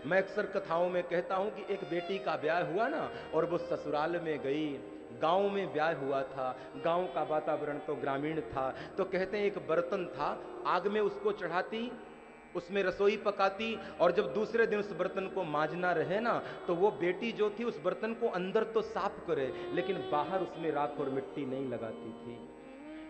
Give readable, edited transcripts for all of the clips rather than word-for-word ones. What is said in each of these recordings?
मैं अक्सर कथाओं में कहता हूं कि एक बेटी का ब्याह हुआ ना, और वो ससुराल में गई। गांव में ब्याह हुआ था, गांव का वातावरण तो ग्रामीण था। तो कहते हैं एक बर्तन था, आग में उसको चढ़ाती, उसमें रसोई पकाती, और जब दूसरे दिन उस बर्तन को मांजना रहे ना, तो वो बेटी जो थी उस बर्तन को अंदर तो साफ करे, लेकिन बाहर उसमें राख और मिट्टी नहीं लगाती थी।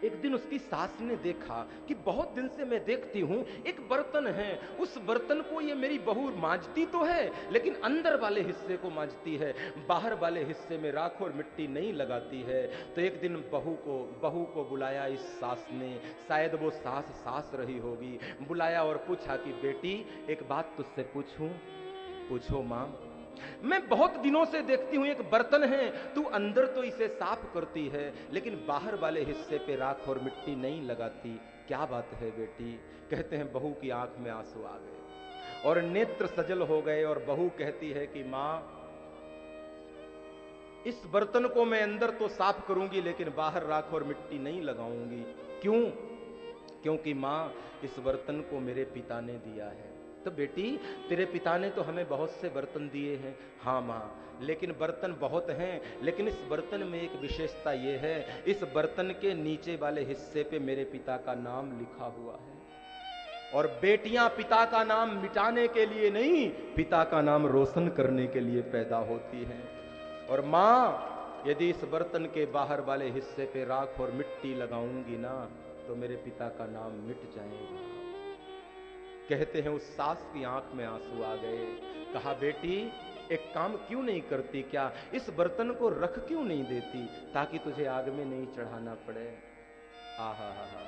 एक दिन उसकी सास ने देखा कि बहुत दिन से मैं देखती हूं एक बर्तन है, उस बर्तन को ये मेरी बहू मांजती तो है, लेकिन अंदर वाले हिस्से को मांजती है, बाहर वाले हिस्से में राख और मिट्टी नहीं लगाती है। तो एक दिन बहू को बुलाया इस सास ने, शायद वो सास रही होगी, बुलाया और पूछा कि बेटी एक बात तुझसे पूछूं? पूछो मां। मैं बहुत दिनों से देखती हूं एक बर्तन है, तू अंदर तो इसे साफ करती है, लेकिन बाहर वाले हिस्से पे राख और मिट्टी नहीं लगाती, क्या बात है बेटी? कहते हैं बहू की आंख में आंसू आ गए और नेत्र सजल हो गए, और बहू कहती है कि मां, इस बर्तन को मैं अंदर तो साफ करूंगी, लेकिन बाहर राख और मिट्टी नहीं लगाऊंगी। क्यों? क्योंकि मां, इस बर्तन को मेरे पिता ने दिया है। तो बेटी, तेरे पिता ने तो हमें बहुत से बर्तन दिए हैं। हाँ मां, लेकिन बर्तन बहुत हैं, लेकिन इस बर्तन में एक विशेषता यह है, इस बर्तन के नीचे वाले हिस्से पे मेरे पिता का नाम लिखा हुआ है। और बेटियां पिता का नाम मिटाने के लिए नहीं, पिता का नाम रोशन करने के लिए पैदा होती हैं। और मां, यदि इस बर्तन के बाहर वाले हिस्से पे राख और मिट्टी लगाऊंगी ना, तो मेरे पिता का नाम मिट जाएगा। कहते हैं उस सास की आंख में आंसू आ गए। कहा बेटी, एक काम क्यों नहीं करती? क्या इस बर्तन को रख क्यों नहीं देती, ताकि तुझे आग में नहीं चढ़ाना पड़े? आहा हा हा।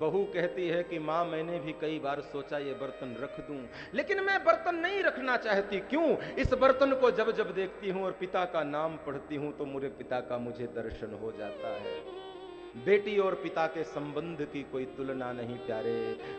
बहू कहती है कि मां, मैंने भी कई बार सोचा ये बर्तन रख दूं, लेकिन मैं बर्तन नहीं रखना चाहती। क्यों? इस बर्तन को जब जब देखती हूं और पिता का नाम पढ़ती हूं, तो मेरे पिता का मुझे दर्शन हो जाता है। बेटी और पिता के संबंध की कोई तुलना नहीं प्यारे।